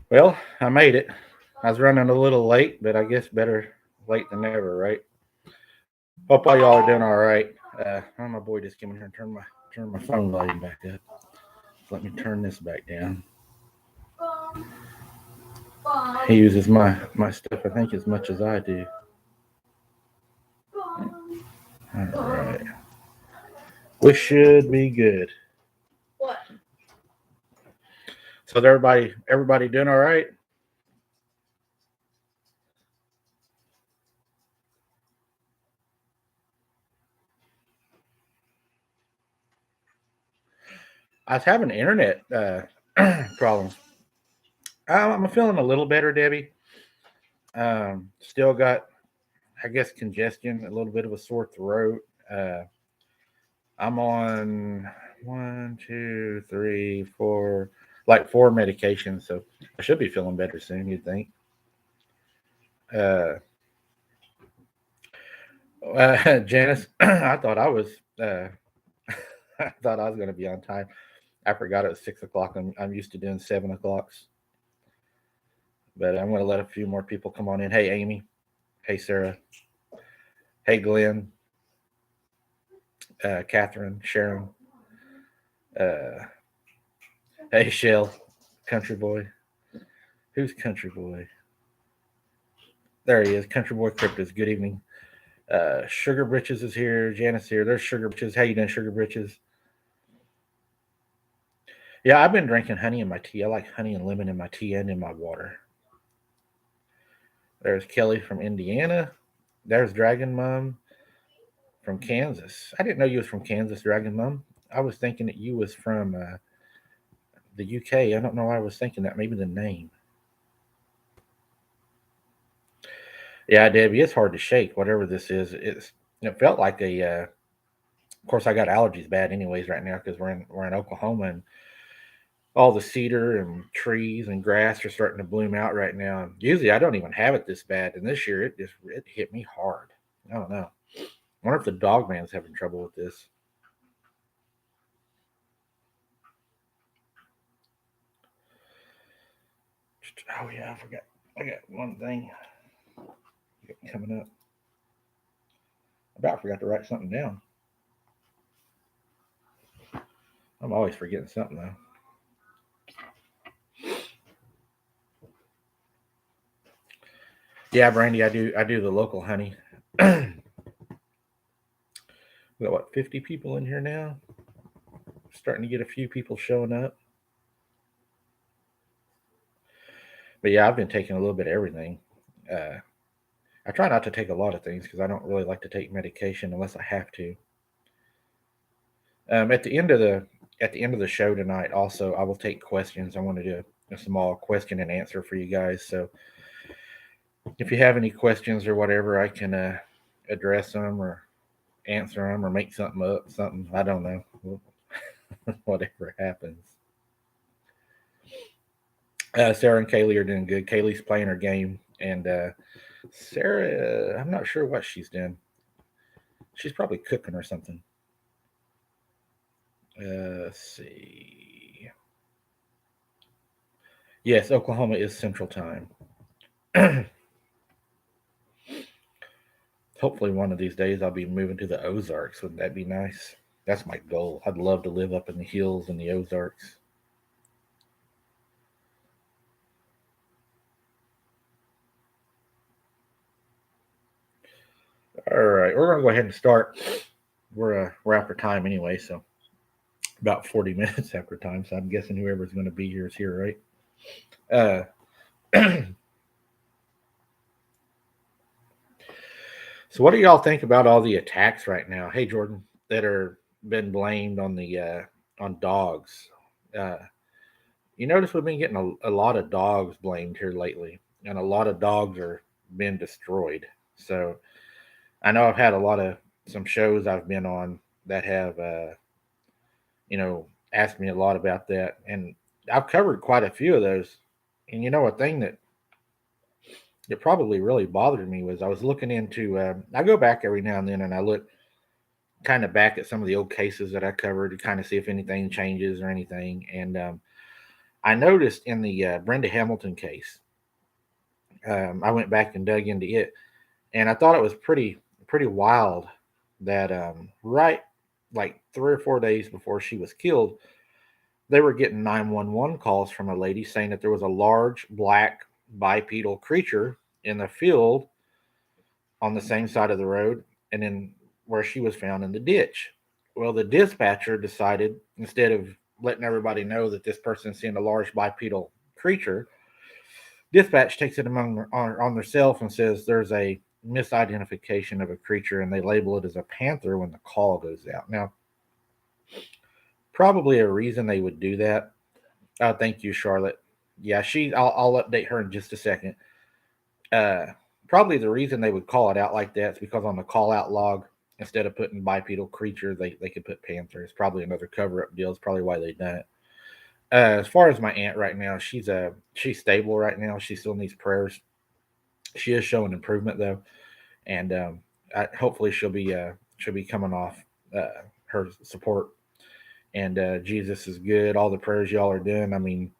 Well, I made it. I was running a little late, but I guess better late than never, right? Hope all y'all are doing all right. My boy just came in here and turned my phone volume back up. So let me turn this back down. He uses my stuff, I think, as much as I do. All right, we should be good. What? So, everybody doing all right? I was having internet problems. I'm feeling a little better, Debbie. Still got, I guess, congestion, a little bit of a sore throat. Uh, I'm on one, two, three, four, like four medications, so I should be feeling better soon. You'd think. Uh, Janice, I thought I was, uh, I thought I was going to be on time. I forgot it was 6 o'clock. I'm used to doing 7 o'clocks, but I'm going to let a few more people come on in. Hey, Amy. Hey, Sarah. Hey, Glenn. Catherine. Sharon. Uh, hey, Shell. Country boy. Who's country boy? There he is. Country boy Cryptus. Good evening. Sugar Britches is here. Janice here. There's Sugar Britches. How you doing, Sugar Britches? Yeah, I've been drinking honey in my tea. I like honey and lemon in my tea and in my water. There's Kelly from Indiana. There's Dragon Mom from Kansas. I didn't know you was from Kansas, Dragon Mom. I was thinking that you was from the UK. I don't know why I was thinking that. Maybe the name. Yeah, Debbie, it's hard to shake. Whatever this is, it felt like a. Of course, I got allergies bad anyways right now because we're in Oklahoma and all the cedar and trees and grass are starting to bloom out right now. Usually, I don't even have it this bad, and this year it hit me hard. I don't know. I wonder if the dog man's having trouble with this. Oh yeah, I forgot. I got one thing coming up. I about forgot to write something down. I'm always forgetting something though. Yeah, Brandy, I do the local honey. We got what 50 people in here now. Starting to get a few people showing up. But yeah, I've been taking a little bit of everything. Uh, I try not to take a lot of things because I don't really like to take medication unless I have to. At the end of the show tonight, also I will take questions. I want to do a small question and answer for you guys. So if you have any questions or whatever, I can address them or answer them or make something up. Something I don't know. Whatever happens. Sarah and Kaylee are doing good. Kaylee's playing her game, and Sarah, I'm not sure what she's doing. She's probably cooking or something. Let's see. Yes, Oklahoma is Central Time. Hopefully, one of these days I'll be moving to the Ozarks. Wouldn't that be nice? That's my goal. I'd love to live up in the hills in the Ozarks. All right, we're gonna go ahead and start. We're after time anyway, so about 40 minutes after time. So I'm guessing whoever's going to be here is here, right? Uh, so what do y'all think about all the attacks right now? Hey, Jordan, that are been blamed on the on dogs. Uh, you notice we've been getting a lot of dogs blamed here lately, and a lot of dogs are being destroyed. So I know I've had a lot of some shows I've been on that have asked me a lot about that, and I've covered quite a few of those. And a thing that probably really bothered me was I was looking into. I go back every now and then, and I look kind of back at some of the old cases that I covered to kind of see if anything changes or anything. And I noticed in the Brenda Hamilton case, I went back and dug into it, and I thought it was pretty wild that right like 3 or 4 days before she was killed, they were getting 911 calls from a lady saying that there was a large black bipedal creature in the field on the same side of the road and then where she was found in the ditch. Well, the dispatcher decided instead of letting everybody know that this person's seen a large bipedal creature, dispatch takes it on themselves and says there's a misidentification of a creature and they label it as a panther when the call goes out. Now, probably a reason they would do that. Oh, thank you, Charlotte. Yeah, I'll update her in just a second. Uh, Probably the reason they would call it out like that is because on the call out log, instead of putting bipedal creature, they could put panther. It's probably another cover up deal. It's probably why they done it. As far as my aunt right now, she's stable right now. She still needs prayers. She is showing improvement though, and hopefully she'll be coming off her support. And Jesus is good. All the prayers y'all are doing. I mean,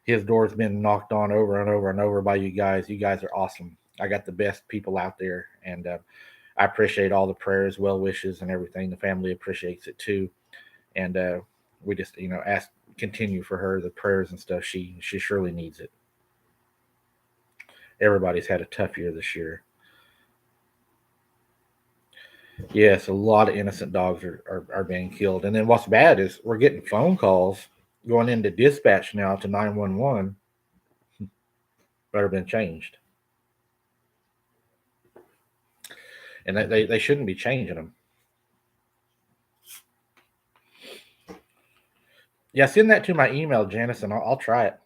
his door's been knocked on over and over and over by you guys. You guys are awesome. I got the best people out there, and I appreciate all the prayers, well wishes, and everything. The family appreciates it too, and we just ask continue for her the prayers and stuff. She surely needs it. Everybody's had a tough year this year. Yes, a lot of innocent dogs are being killed. And then what's bad is we're getting phone calls going into dispatch now to 911 that have been changed. And they shouldn't be changing them. Yeah, send that to my email, Janice, and I'll try it.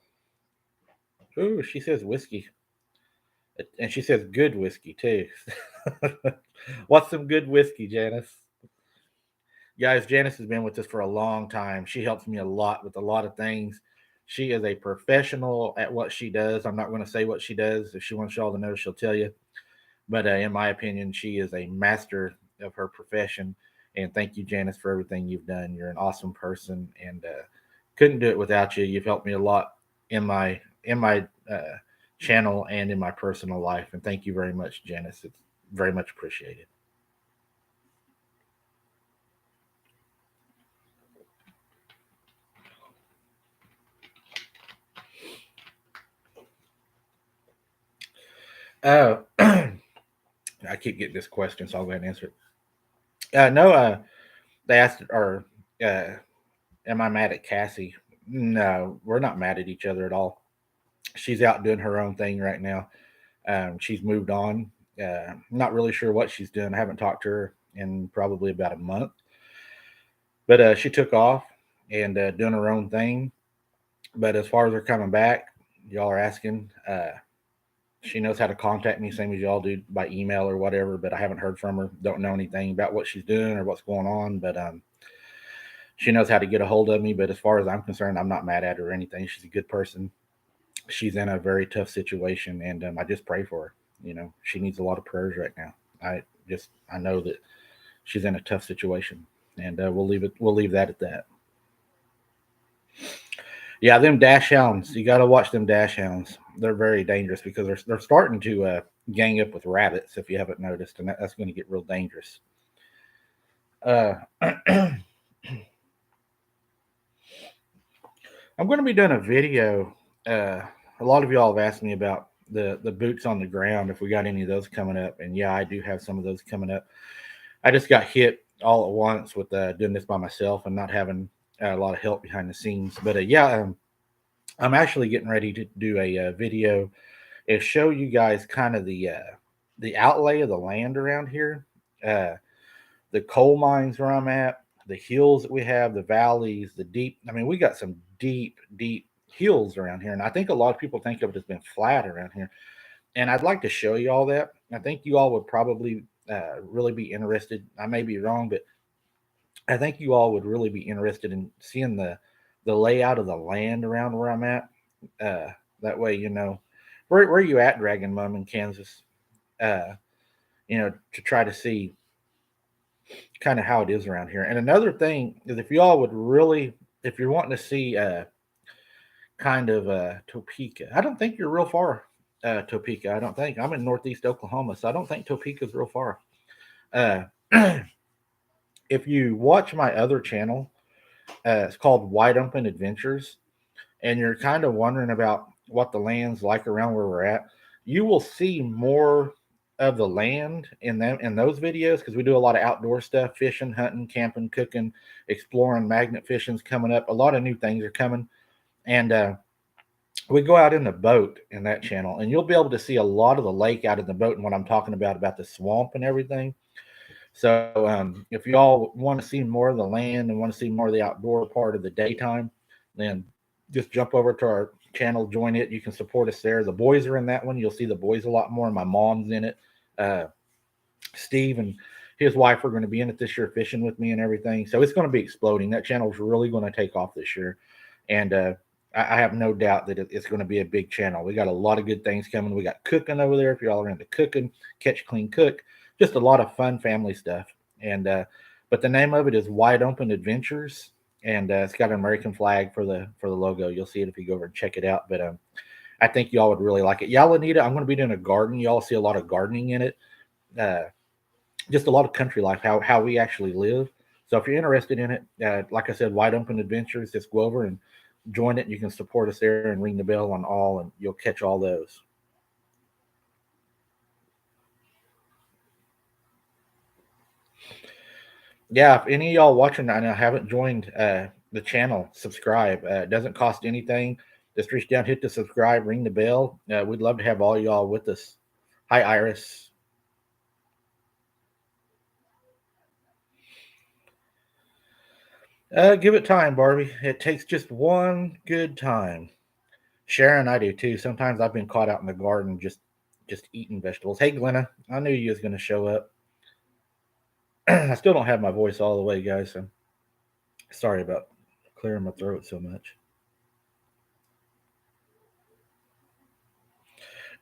Ooh, she says whiskey. And she says good whiskey, too. What's some good whiskey, Janice? Guys, Janice has been with us for a long time. She helps me a lot with a lot of things. She is a professional at what she does. I'm not going to say what she does. If she wants y'all to know, she'll tell you. But in my opinion, she is a master of her profession. And thank you, Janice, for everything you've done. You're an awesome person, and couldn't do it without you. You've helped me a lot in my channel and in my personal life. And thank you very much, Janice. It's very much appreciated. Uh, I keep getting this question, so I'll go ahead and answer it. No, they asked, or uh, am I mad at Cassie? No, we're not mad at each other at all. She's out doing her own thing right now. She's moved on. Not really sure what she's doing. I haven't talked to her in probably about a month, but she took off and doing her own thing. But as far as her coming back, y'all are asking. She knows how to contact me, same as y'all do by email or whatever. But I haven't heard from her. Don't know anything about what she's doing or what's going on. But she knows how to get a hold of me. But as far as I'm concerned, I'm not mad at her or anything. She's a good person. She's in a very tough situation, and I just pray for her. She needs a lot of prayers right now. I know that she's in a tough situation, and we'll leave that at that. Yeah, them dash hounds. You got to watch them dash hounds. They're very dangerous because they're starting to gang up with rabbits. If you haven't noticed, and that's going to get real dangerous. I'm going to be doing a video. A lot of y'all have asked me about the boots on the ground, if we got any of those coming up, and yeah, I do have some of those coming up. I just got hit all at once with doing this by myself and not having a lot of help behind the scenes. But yeah, I'm actually getting ready to do a video and show you guys kind of the outlay of the land around here, uh, the coal mines where I'm at, the hills that we have, the valleys, the deep. I mean, we got some deep hills around here, and I think a lot of people think of it as being flat around here. And I'd like to show you all that. I think you all would probably really be interested. I may be wrong, but I think you all would really be interested in seeing the layout of the land around where I'm at. Uh, that way, where are you at, Dragon Mom in Kansas? Uh, to try to see kind of how it is around here. And another thing is, if you all would really, if you're wanting to see kind of Topeka. I don't think you're real far, Topeka. I don't think. I'm in northeast Oklahoma, so I don't think Topeka's real far. Uh, if you watch my other channel, it's called Wide Open Adventures, and you're kind of wondering about what the land's like around where we're at, you will see more of the land in those videos because we do a lot of outdoor stuff, fishing, hunting, camping, cooking, exploring. Magnet fishing's coming up. A lot of new things are coming, and we go out in the boat in that channel, and you'll be able to see a lot of the lake out in the boat and what I'm talking about the swamp and everything. So if y'all want to see more of the land and want to see more of the outdoor part of the daytime, then just jump over to our channel, join it. You can support us there. The boys are in that one. You'll see the boys a lot more. My mom's in it. Uh, Steve and his wife are going to be in it this year, fishing with me and everything. So it's going to be exploding. That channel is really going to take off this year, and I have no doubt that it's going to be a big channel. We got a lot of good things coming. We got cooking over there. If you're all into cooking, Catch Clean Cook, just a lot of fun family stuff. And but the name of it is Wide Open Adventures, and it's got an American flag for the logo. You'll see it if you go over and check it out. But I think y'all would really like it. Y'all, Anita, I'm going to be doing a garden. Y'all see a lot of gardening in it. Uh, just a lot of country life, how we actually live. So if you're interested in it, like I said, Wide Open Adventures, just go over and join it. You can support us there and ring the bell on all, and you'll catch all those. Yeah, if any of y'all watching right now haven't joined the channel, subscribe. It doesn't cost anything. Just reach down, hit the subscribe, ring the bell. We'd love to have all y'all with us. Hi, Iris. Give it time, Barbie. It takes just one good time. Sharon, I do too. Sometimes I've been caught out in the garden just eating vegetables. Hey, Glenna, I knew you was going to show up. I still don't have my voice all the way, guys. So sorry about clearing my throat so much.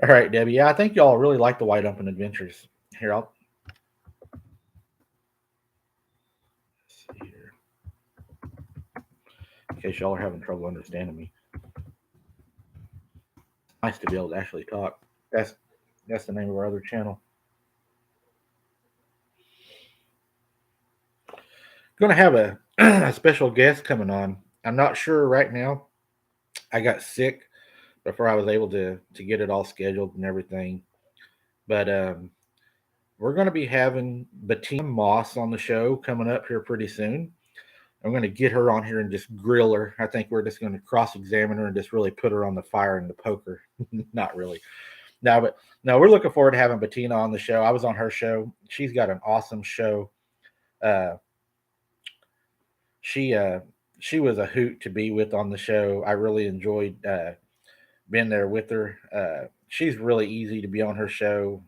All right, Debbie. Yeah, I think y'all really like the Wide Open Adventures. Here, I'll see here. In case y'all are having trouble understanding me. Nice to be able to actually talk. That's the name of our other channel. Going to have a special guest coming on. I'm not sure right now. I got sick before I was able to get it all scheduled and everything. But we're going to be having Bettina Moss on the show coming up here pretty soon. I'm going to get her on here and just grill her. I think we're just going to cross examine her and just really put her on the fire and the poker. Not really. No, but no, we're looking forward to having Bettina on the show. I was on her show. She's got an awesome show. Uh, she uh, she was a hoot to be with on the show. I really enjoyed being there with her. She's really easy to be on her show.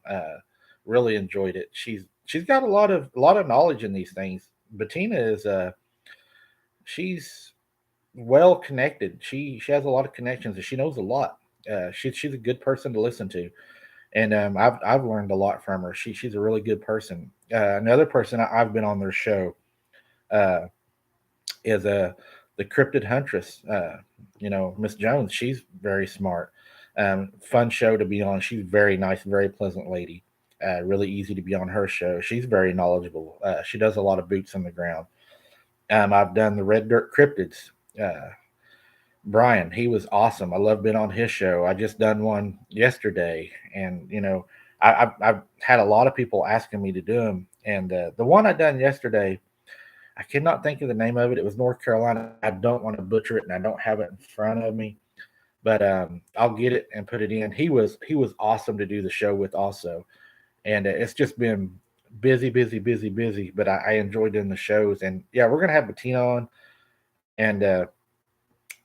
Really enjoyed it. She's got a lot of knowledge in these things. Bettina is she's well connected. She has a lot of connections and she knows a lot. She's a good person to listen to, and I've learned a lot from her. She's a really good person. Another person I've been on their show uh, is the cryptid huntress. Miss Jones. She's very smart. Fun show to be on. She's very nice, very pleasant lady. Really easy to be on her show. She's very knowledgeable. She does a lot of boots on the ground. I've done the Red Dirt Cryptids. Uh, Brian, he was awesome. I love being on his show. I just done one yesterday, and I've had a lot of people asking me to do them. And the one I done yesterday, I cannot think of the name of it. It was North Carolina. I don't want to butcher it, and I don't have it in front of me, but I'll get it and put it in. He was awesome to do the show with also, and it's just been busy, busy, busy, busy. But I enjoyed doing the shows, and yeah, we're gonna have Bettina on, and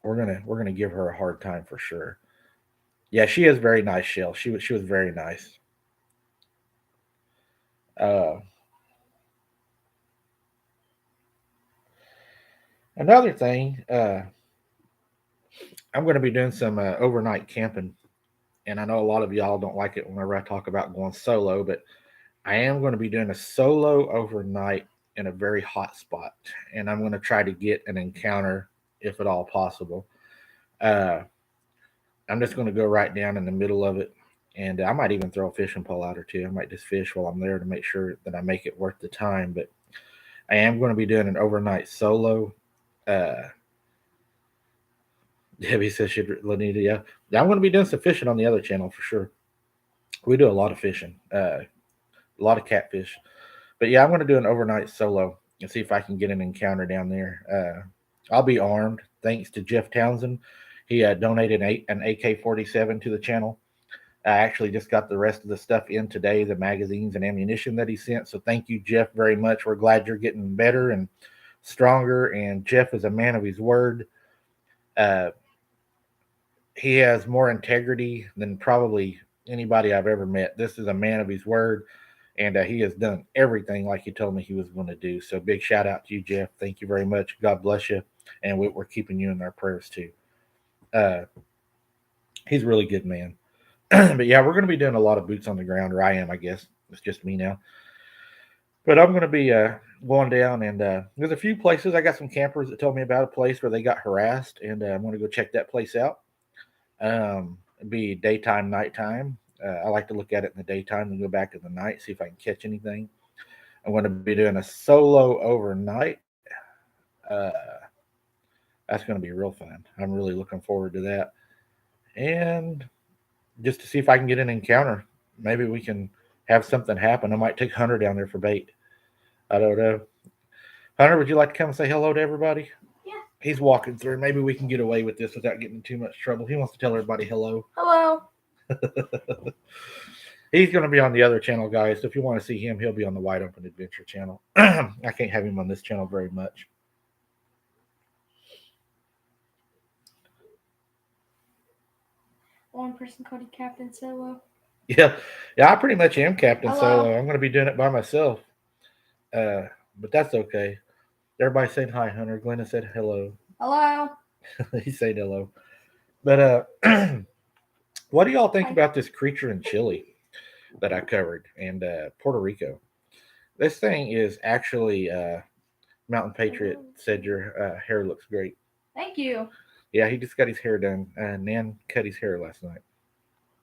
we're gonna give her a hard time for sure. Yeah, she is very nice, Shell. She was very nice. Uh, Another thing, I'm going to be doing some overnight camping, and I know a lot of y'all don't like it whenever I talk about going solo, but I am going to be doing a solo overnight in a very hot spot, and I'm going to try to get an encounter if at all possible. Uh, I'm just going to go right down in the middle of it. And I might even throw a fishing pole out or two. I might just fish while I'm there to make sure that I make it worth the time. But I am going to be doing an overnight solo. Uh, Debbie says she'd Lanita, yeah. I'm going to be doing some fishing on the other channel for sure. We do a lot of fishing, a lot of catfish. But yeah, I'm going to do an overnight solo and see if I can get an encounter down there. I'll be armed thanks to Jeff Townsend. He donated an AK-47 to the channel. I actually just got the rest of the stuff in today, the magazines and ammunition that he sent. So thank you, Jeff, very much. We're glad you're getting better and stronger. And Jeff is a man of his word. Uh, he has more integrity than probably anybody I've ever met. This is a man of his word, and he has done everything like he told me he was going to do. So big shout out to you, Jeff. Thank you very much. God bless you, and we're keeping you in our prayers too. Uh, he's a really good man. But yeah, we're going to be doing a lot of boots on the ground, or I am, I guess. It's just me now. But I'm going to be going down, and there's a few places. I got some campers that told me about a place where they got harassed, and I'm going to go check that place out. It'd be daytime, nighttime. I like to look at it in the daytime and go back in the night, see if I can catch anything. I'm going to be doing a solo overnight. Uh, that's going to be real fun. I'm really looking forward to that. And just to see if I can get an encounter. Maybe we can have something happen. I might take Hunter down there for bait. I don't know. Hunter, would you like to come and say hello to everybody? Yeah. He's walking through. Maybe we can get away with this without getting in too much trouble. He wants to tell everybody hello. Hello. He's going to be on the other channel, guys. So if you want to see him, he'll be on the Wide Open Adventure channel. I can't have him on this channel very much. One person called you Captain Solo. Yeah, I pretty much am Captain Hello. Solo. I'm going to be doing it by myself. But that's okay. Everybody saying hi, Hunter. Glenna said hello. Hello. He said hello. But what do y'all think about this creature in Chile that I covered and Puerto Rico? This thing is actually Mountain Patriot said your hair looks great. Thank you. Yeah, he just got his hair done. Nan cut his hair last night.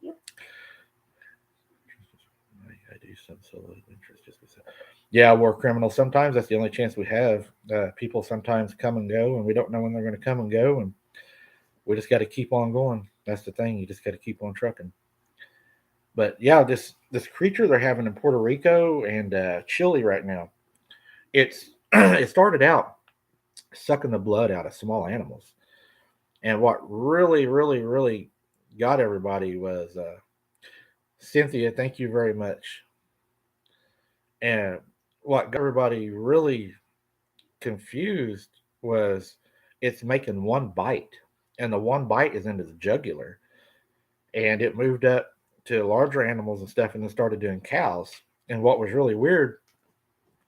Yep. I do some solo adventures just because. Yeah, war criminal. Sometimes that's the only chance we have. People sometimes come and go, and we don't know when they're going to come and go, and we just got to keep on going. That's the thing. You just got to keep on trucking. But yeah, this creature they're having in Puerto Rico and Chile right now, it's it started out sucking the blood out of small animals, and what really got everybody was Cynthia. Thank you very much. And what got everybody really confused was it's making one bite, and the one bite is in its jugular, and it moved up to larger animals and stuff, and then started doing cows. And what was really weird,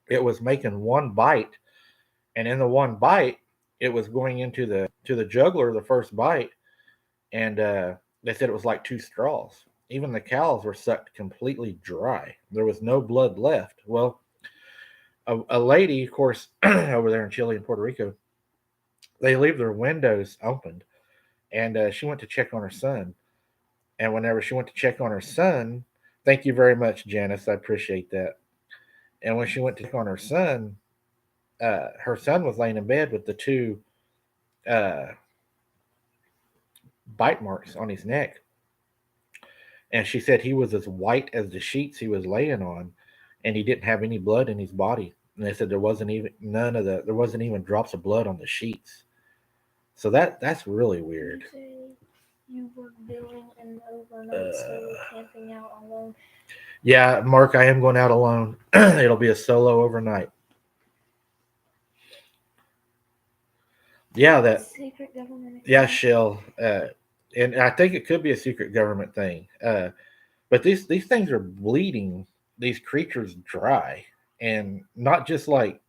it was making one bite, and in the one bite, it was going into the jugular, the first bite, and they said it was like two straws. Even the cows were sucked completely dry. There was no blood left. Well, a lady, of course, over there in Chile and Puerto Rico, they leave their windows opened, and she went to check on her son. And whenever she went to check on her son, thank you very much, Janice. I appreciate that. And when she went to check on her son was laying in bed with the two uh, bite marks on his neck. And she said he was as white as the sheets he was laying on, and he didn't have any blood in his body. And they said there wasn't even drops of blood on the sheets. So that's really weird. You were doing an overnight solo camping out alone. Yeah, Mark, I am going out alone. It'll be a solo overnight. Yeah, that secret government. Yeah, Shell. And I think it could be a secret government thing. But these things are bleeding these creatures dry, and not just like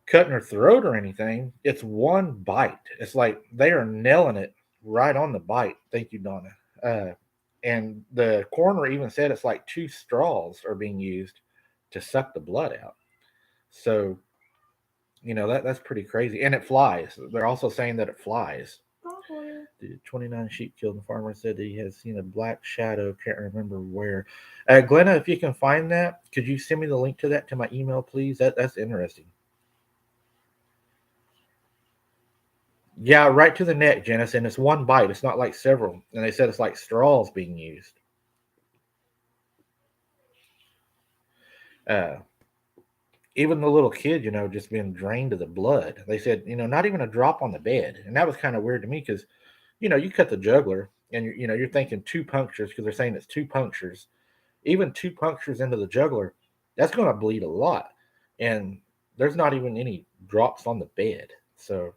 cutting her throat or anything. It's one bite. It's like they are nailing it right on the bite. Thank you, Donna. And the coroner even said it's like two straws are being used to suck the blood out. So, that's pretty crazy. And it flies. They're also saying that it flies. Probably. The 29 sheep killed. The farmer said that he has seen a black shadow. Can't remember where. Glenna, if you can find that, could you send me the link to that to my email, please? That's interesting. Yeah, right to the neck, Janice, and it's one bite. It's not like several. And they said it's like straws being used. Uh, Even the little kid, just being drained of the blood. They said, not even a drop on the bed. And that was kind of weird to me because, you cut the jugular and you're thinking two punctures because they're saying it's two punctures. Even two punctures into the jugular, that's going to bleed a lot. And there's not even any drops on the bed. So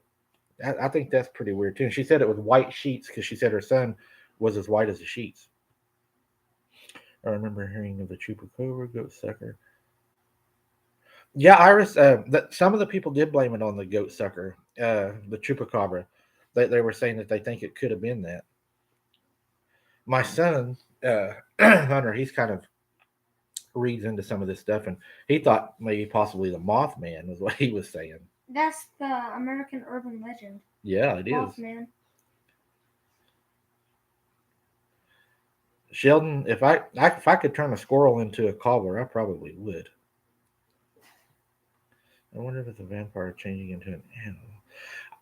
I think that's pretty weird too. And she said it was white sheets because she said her son was as white as the sheets. I remember hearing of the chupacabra goat sucker. Yeah, Iris. That some of the people did blame it on the goat sucker, the chupacabra. They were saying that they think it could have been that. My son, Hunter, he's kind of reads into some of this stuff, and he thought maybe possibly the Mothman was what he was saying. That's the American urban legend. Yeah, it is. Mothman. Sheldon, if I could turn a squirrel into a cobbler, I probably would. I wonder if it's a vampire changing into an animal.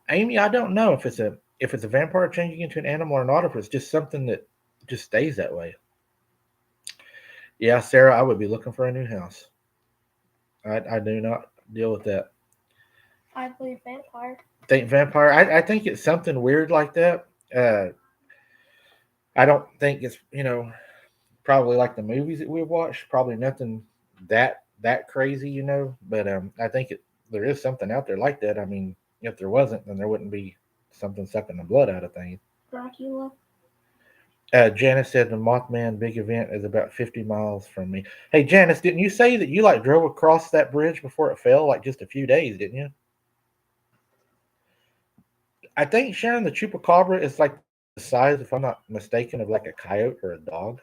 Amy, I don't know if it's a vampire changing into an animal or not, if it's just something that just stays that way. Yeah, Sarah, I would be looking for a new house. I do not deal with that. I believe vampire. Think vampire. I think it's something weird like that. I don't think it's probably like the movies that we've watched. Probably nothing that crazy, But I think there is something out there like that. I mean, if there wasn't, then there wouldn't be something sucking the blood out of things. Dracula. Janice said the Mothman big event is about 50 miles from me. Hey, Janice, didn't you say that you like drove across that bridge before it fell, like just a few days, didn't you? I think Sharon the chupacabra is like the size, if I'm not mistaken, of like a coyote or a dog.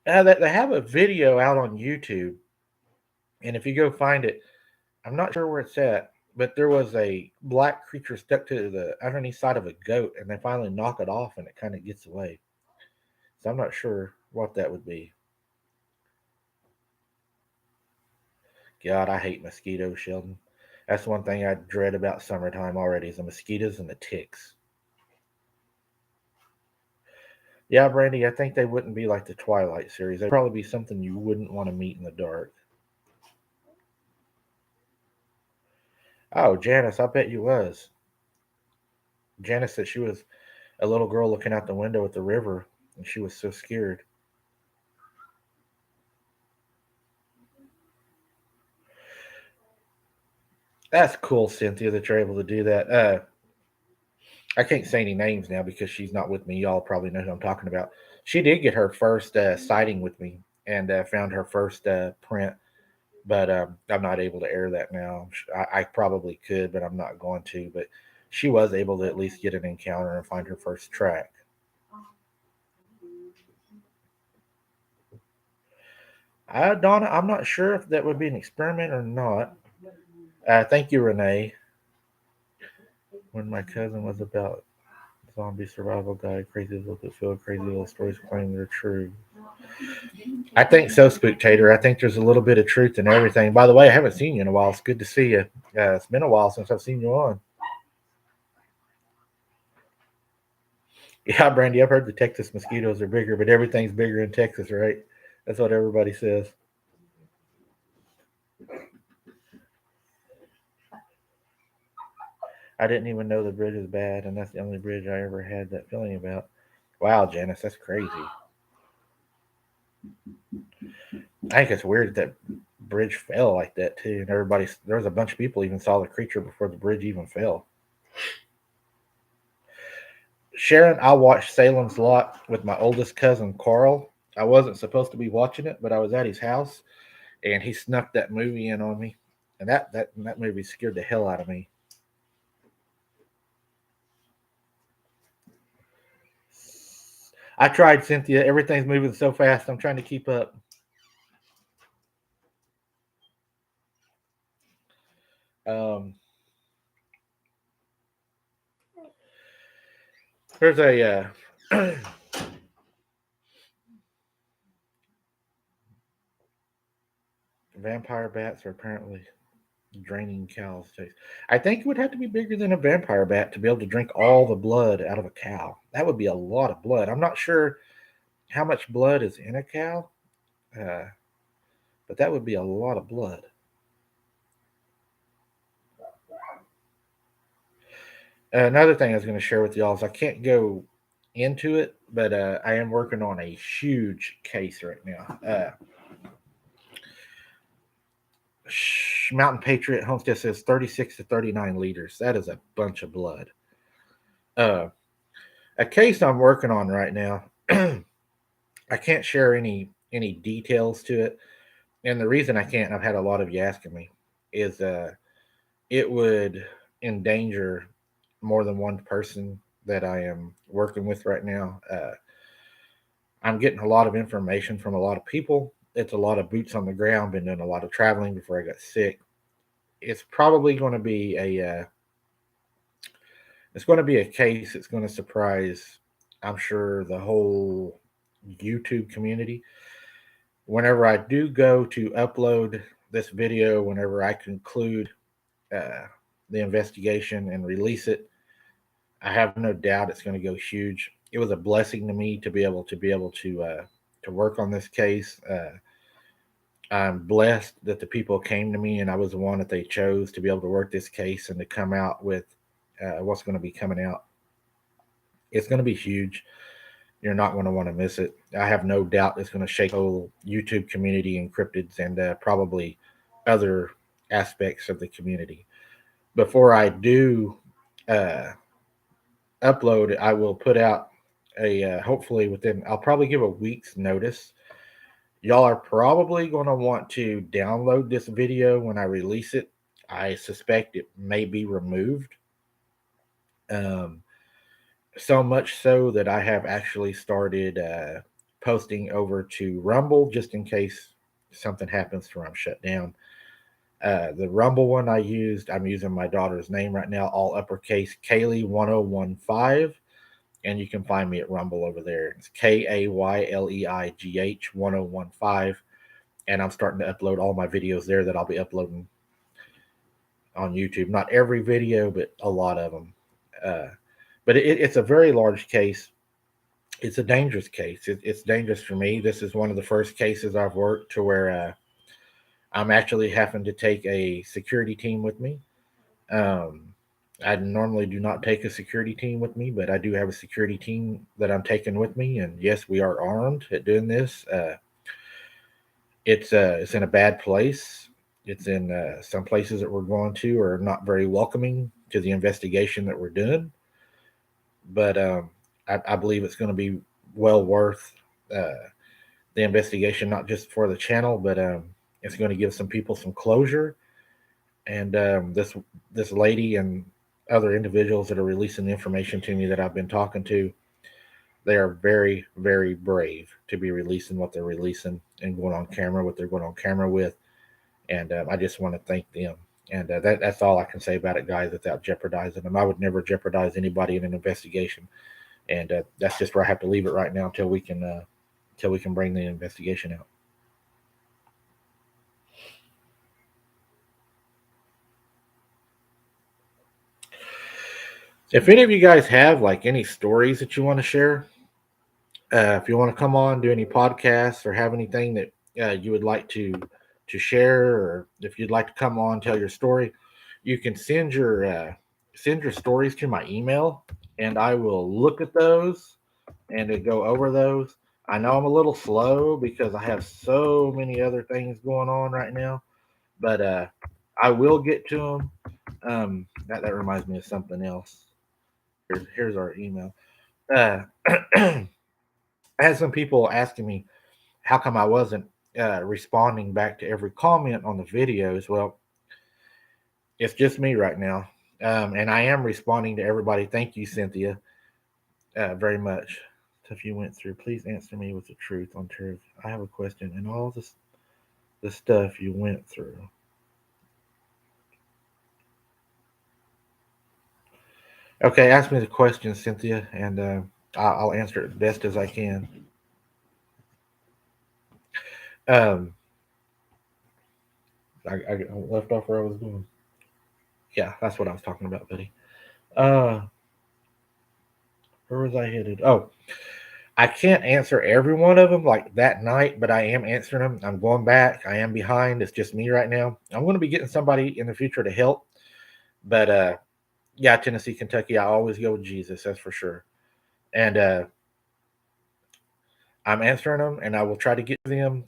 They have a video out on YouTube, and if you go find it, I'm not sure where it's at, but there was a black creature stuck to the underneath side of a goat, and they finally knock it off, and it kind of gets away. So I'm not sure what that would be. God, I hate mosquitoes, Sheldon. That's one thing I dread about summertime already is the mosquitoes and the ticks. Yeah, Brandy, I think they wouldn't be like the Twilight series. They'd probably be something you wouldn't want to meet in the dark. Oh, Janice, I bet you was. Janice said she was a little girl looking out the window at the river, and she was so scared. That's cool, Cynthia, that you're able to do that. I can't say any names now because she's not with me. Y'all probably know who I'm talking about. She did get her first sighting with me and found her first print, but I'm not able to air that now. I probably could, but I'm not going to. But she was able to at least get an encounter and find her first track. Donna, I'm not sure if that would be an experiment or not. Thank you, Renee. When my cousin was about zombie survival guide, crazy little feel crazy little stories claim they're true. I think so, Spooktator. I think there's a little bit of truth in everything. By the way, I haven't seen you in a while. It's good to see you. It's been a while since I've seen you on. Yeah, Brandy, I've heard the Texas mosquitoes are bigger, but everything's bigger in Texas, right? That's what everybody says. I didn't even know the bridge was bad, and that's the only bridge I ever had that feeling about. Wow, Janice, that's crazy. I think it's weird that bridge fell like that too, and there was a bunch of people even saw the creature before the bridge even fell. Sharon, I watched Salem's Lot with my oldest cousin Carl. I wasn't supposed to be watching it, but I was at his house, and he snuck that movie in on me, and that movie scared the hell out of me. I tried, Cynthia. Everything's moving so fast. I'm trying to keep up. Um, there's a vampire bats are apparently draining cows' taste. I think it would have to be bigger than a vampire bat to be able to drink all the blood out of a cow. That would be a lot of blood. I'm not sure how much blood is in a cow, uh, but that would be a lot of blood. Another thing I was going to share with y'all is I can't go into it, but I am working on a huge case right now. Mountain Patriot Homestead says 36 to 39 liters. That is a bunch of blood. Uh, a case I'm working on right now. I can't share any details to it, and the reason I can't, I've had a lot of you asking me, is it would endanger more than one person that I am working with right now. I'm getting a lot of information from a lot of people. It's a lot of boots on the ground. Been doing a lot of traveling before I got sick. It's probably going to be it's going to be a case that's going to surprise, I'm sure, the whole YouTube community. Whenever I do go to upload this video, whenever I conclude uh, the investigation and release it, I have no doubt it's going to go huge. It was a blessing to me to be able to work on this case. I'm blessed that the people came to me and I was the one that they chose to be able to work this case and to come out with what's going to be coming out. It's going to be huge. You're not going to want to miss it. I have no doubt it's going to shake the whole YouTube community and cryptids and probably other aspects of the community. Before I do uh, upload, I will put out hopefully within, I'll probably give a week's notice. Y'all are probably going to want to download this video when I release it. I suspect it may be removed. Um, so much so that I have actually started posting over to Rumble just in case something happens to where I'm shut down. The Rumble one I'm using my daughter's name right now, all uppercase Kaylee1015, and you can find me at Rumble over there. It's KAYLEIGH 1015, and I'm starting to upload all my videos there that I'll be uploading on YouTube. Not every video, but a lot of them. But it's a very large case. It's a dangerous case. It's dangerous for me. This is one of the first cases I've worked to where I'm actually having to take a security team with me. Um, I normally do not take a security team with me, but I do have a security team that I'm taking with me. And yes, we are armed at doing this. It's in a bad place. It's in some places that we're going to are not very welcoming to the investigation that we're doing. But I believe it's going to be well worth the investigation, not just for the channel, but it's going to give some people some closure. And this lady and other individuals that are releasing the information to me that I've been talking to, they are very, very brave to be releasing what they're releasing and going on camera, what they're going on camera with. And I just want to thank them. And that's all I can say about it, guys, without jeopardizing them. I would never jeopardize anybody in an investigation. And that's just where I have to leave it right now until we can bring the investigation out. If any of you guys have like any stories that you want to share, if you want to come on, do any podcasts, or have anything that you would like to share, or if you'd like to come on, tell your story, you can send your stories to my email, and I will look at those and to go over those. I know I'm a little slow because I have so many other things going on right now, but I will get to them. That reminds me of something else. Here's our email. I had some people asking me how come I wasn't responding back to every comment on the videos. Well, it's just me right now, and I am responding to everybody. Thank you, Cynthia, very much. stuff you went through. Please answer me with the truth on truth. I have a question. And all this the stuff you went through. Okay, ask me the question, Cynthia, and I'll answer it best as I can. Um, I left off where I was going. Yeah, that's what I was talking about, buddy. Uh, where was I headed? Oh, I can't answer every one of them like that night, but I am answering them. I'm going back. I am behind. It's just me right now. I'm going to be getting somebody in the future to help, but yeah, Tennessee, Kentucky, I always go with Jesus. That's for sure. And I'm answering them, and I will try to get to them.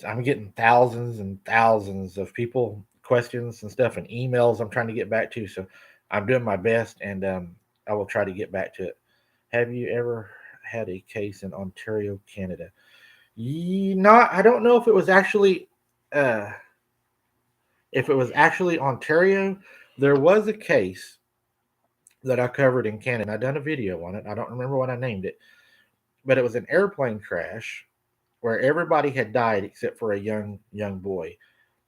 I'm getting thousands and thousands of people questions and stuff and emails I'm trying to get back to. So I'm doing my best, and I will try to get back to it. Have you ever had a case in Ontario, Canada? Not. I don't know uh, if it was actually Ontario. There was a case that I covered in Canada. I done a video on it. I don't remember what I named it, but it was an airplane crash where everybody had died except for a young boy.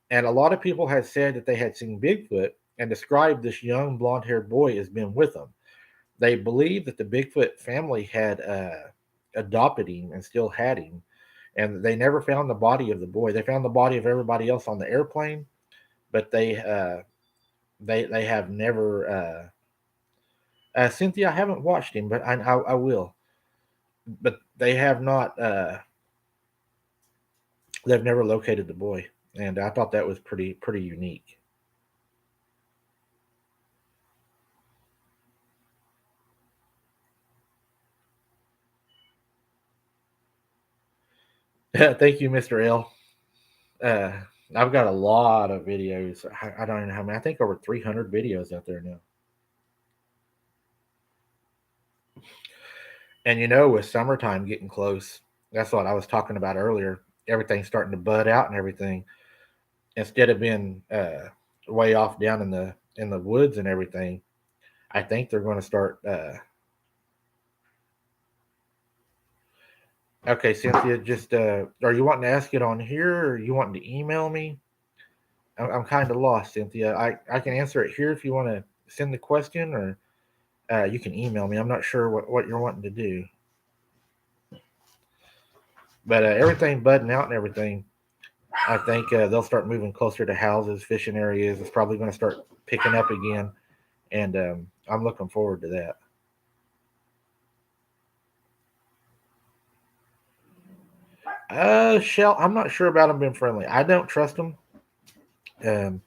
And a lot of people had said that they had seen Bigfoot and described this young blonde haired boy as being with them. They believed that the Bigfoot family had adopted him and still had him. And they never found the body of the boy. They found the body of everybody else on the airplane, but they have never. Cynthia, I haven't watched him, but I will. But they have not. They've never located the boy, and I thought that was pretty unique. Thank you, Mr. L. Uh, I've got a lot of videos. I don't even know how many. I think over 300 videos out there now. And with summertime getting close, that's what I was talking about earlier. Everything's starting to bud out and everything. Instead of being way off down in the woods and everything, I think they're going to start. Okay, Cynthia, just are you wanting to ask it on here, or are you wanting to email me? I'm kind of lost, Cynthia. I can answer it here if you want to send the question, or you can email me. I'm not sure what you're wanting to do, but everything budding out and everything. I think they'll start moving closer to houses, fishing areas. It's probably going to start picking up again, and I'm looking forward to that. Shell, I'm not sure about them being friendly. I don't trust them. Um,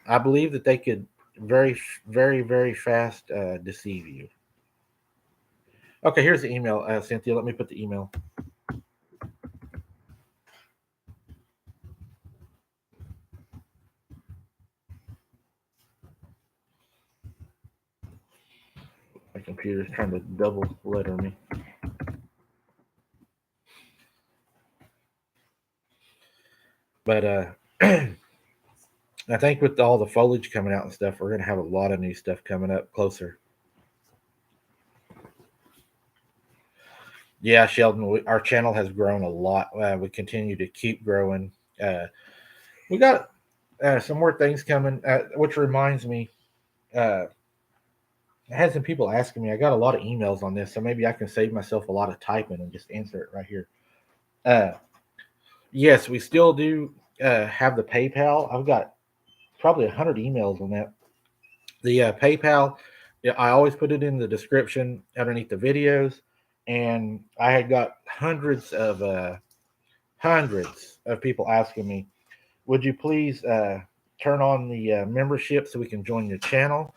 I believe that they could very, very fast deceive you. Okay, here's the email, Cynthia. Let me put the email. My computer's trying to double letter me. But I think with all the foliage coming out and stuff, we're gonna have a lot of new stuff coming up closer. Yeah, Sheldon, our channel has grown a lot. We continue to keep growing. Uh, we got some more things coming, which reminds me, uh, I had some people asking me. I got a lot of emails on this, so maybe I can save myself a lot of typing and just answer it right here. Uh, yes, we still do have the PayPal. I've got probably 100 emails on that. The PayPal, yeah, I always put it in the description underneath the videos, and I had got hundreds of people asking me, "Would you please turn on the membership so we can join your channel?"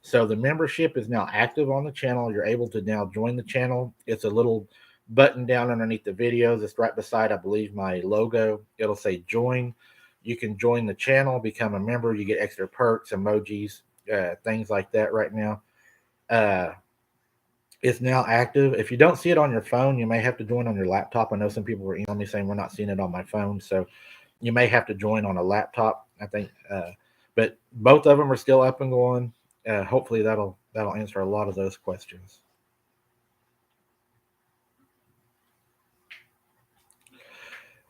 So the membership is now active on the channel. You're able to now join the channel. It's a little button down underneath the videos. It's right beside, I believe, my logo. It'll say join. You can join the channel, become a member. You get extra perks, emojis, things like that right now. Uh, it's now active. If you don't see it on your phone, you may have to join on your laptop. I know some people were emailing me saying we're not seeing it on my phone. So you may have to join on a laptop, I think. But both of them are still up and going. Hopefully that'll answer a lot of those questions.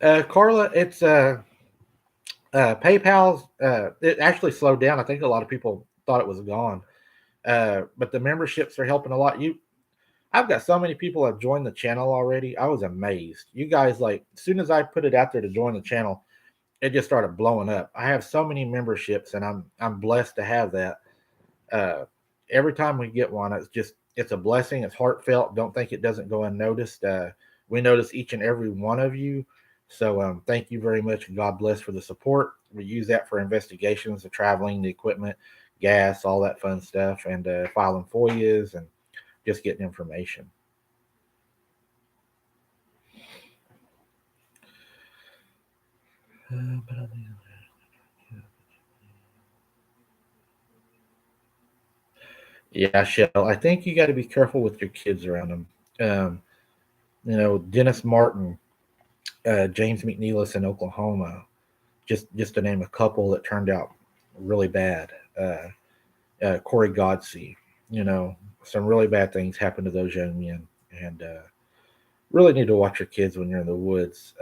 Carla, it's PayPal's. It actually slowed down. I think a lot of people thought it was gone, but the memberships are helping a lot. I've got so many people have joined the channel already. I was amazed. You guys, like, as soon as I put it out there to join the channel, it just started blowing up. I have so many memberships, and I'm blessed to have that. Uh, every time we get one, it's a blessing. It's heartfelt. Don't think it doesn't go unnoticed. We notice each and every one of you. So thank you very much, and God bless for the support. We use that for investigations, the traveling, the equipment, gas, all that fun stuff, and filing FOIAs and just getting information. Yeah, Shell. I think you got to be careful with your kids around them. Um, Dennis Martin, James McNeilis in Oklahoma, just to name a couple that turned out really bad. Corey Godsey, some really bad things happened to those young men, and really need to watch your kids when you're in the woods.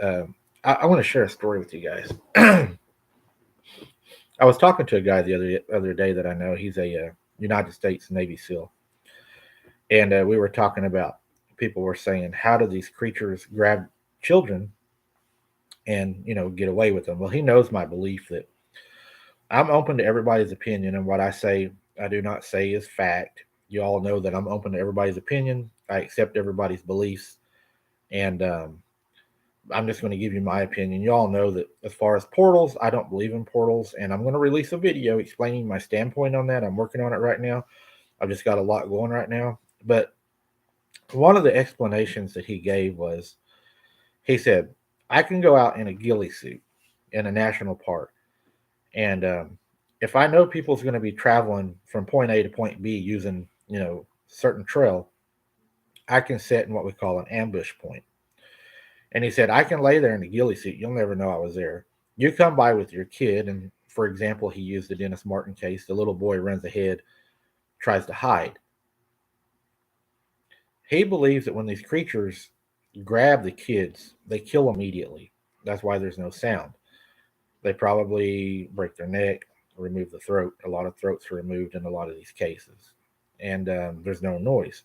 I want to share a story with you guys. I was talking to a guy the other day that I know. He's a United States Navy SEAL, and we were talking about, people were saying, how do these creatures grab children and get away with them? Well, he knows my belief that I'm open to everybody's opinion, and what I say, I do not say is fact. You all know that I'm open to everybody's opinion. I accept everybody's beliefs, and I'm just going to give you my opinion. You all know that as far as portals, I don't believe in portals, and I'm going to release a video explaining my standpoint on that. I'm working on it right now. I've just got a lot going right now. But one of the explanations that he gave was, he said, I can go out in a ghillie suit in a national park, and if I know people's going to be traveling from point A to point B using, certain trail, I can set in what we call an ambush point. And he said, I can lay there in a ghillie suit. You'll never know I was there. You come by with your kid, and for example, he used the Dennis Martin case. The little boy runs ahead, tries to hide. He believes that when these creatures grab the kids, they kill immediately. That's why there's no sound. They probably break their neck, remove the throat. A lot of throats are removed in a lot of these cases. And there's no noise.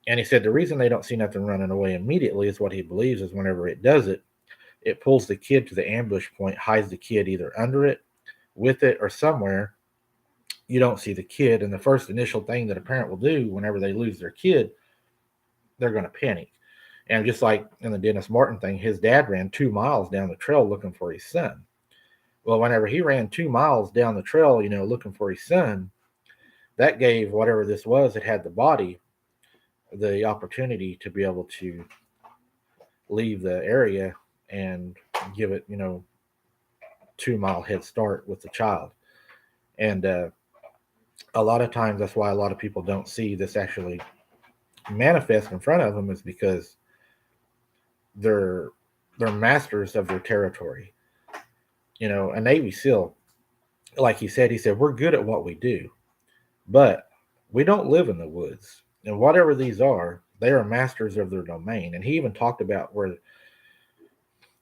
And he said the reason they don't see nothing running away immediately is what he believes is whenever it does it, it pulls the kid to the ambush point, hides the kid either under it, with it, or somewhere. You don't see the kid. And the first initial thing that a parent will do whenever they lose their kid, they're going to panic. And just like in the Dennis Martin thing, his dad ran 2 miles down the trail looking for his son. Well, whenever he ran 2 miles down the trail, looking for his son, that gave whatever this was, it had the body, the opportunity to be able to leave the area and give it, 2 mile head start with the child. And a lot of times, that's why a lot of people don't see this actually manifest in front of them, is because they're they're masters of their territory. A Navy SEAL, like he said, we're good at what we do, but we don't live in the woods. And whatever these are, they are masters of their domain. And he even talked about where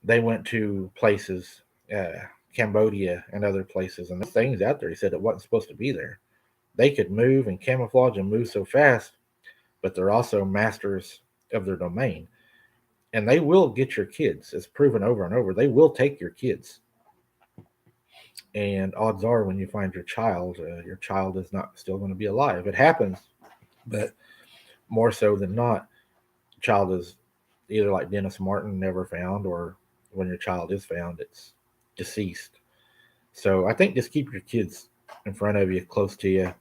they went to places, Cambodia and other places, and there's things out there, he said, that wasn't supposed to be there. They could move and camouflage and move so fast, but they're also masters of their domain. And they will get your kids. It's proven over and over. They will take your kids. And odds are, when you find your child is not still going to be alive. It happens, but more so than not, child is either like Dennis Martin, never found, or when your child is found, it's deceased. So I think just keep your kids in front of you, close to you,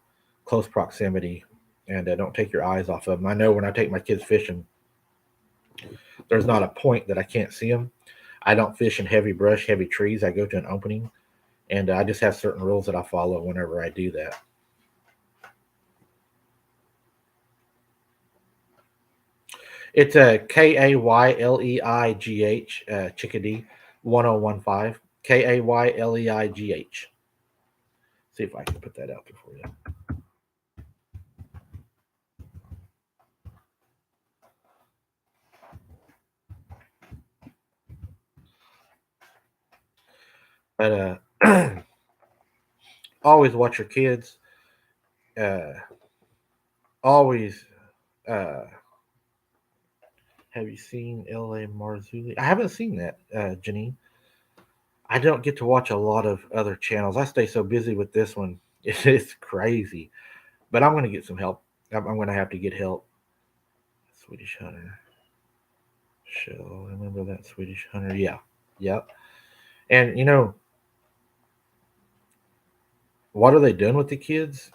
close proximity, and don't take your eyes off of them. I know when I take my kids fishing, there's not a point that I can't see them. I don't fish in heavy brush, heavy trees. I go to an opening, and I just have certain rules that I follow whenever I do that. It's a Kayleigh, Chickadee 1015. Kayleigh. See if I can put that out there for you. But always watch your kids. Uh, always. Uh, have you seen L.A. Marzulli? I haven't seen that, Janine. I don't get to watch a lot of other channels. I stay so busy with this one. It's crazy. But I'm going to get some help. I'm going to have to get help. Swedish Hunter. Shell. Remember that Swedish Hunter? Yeah. Yep. And, what are they doing with the kids?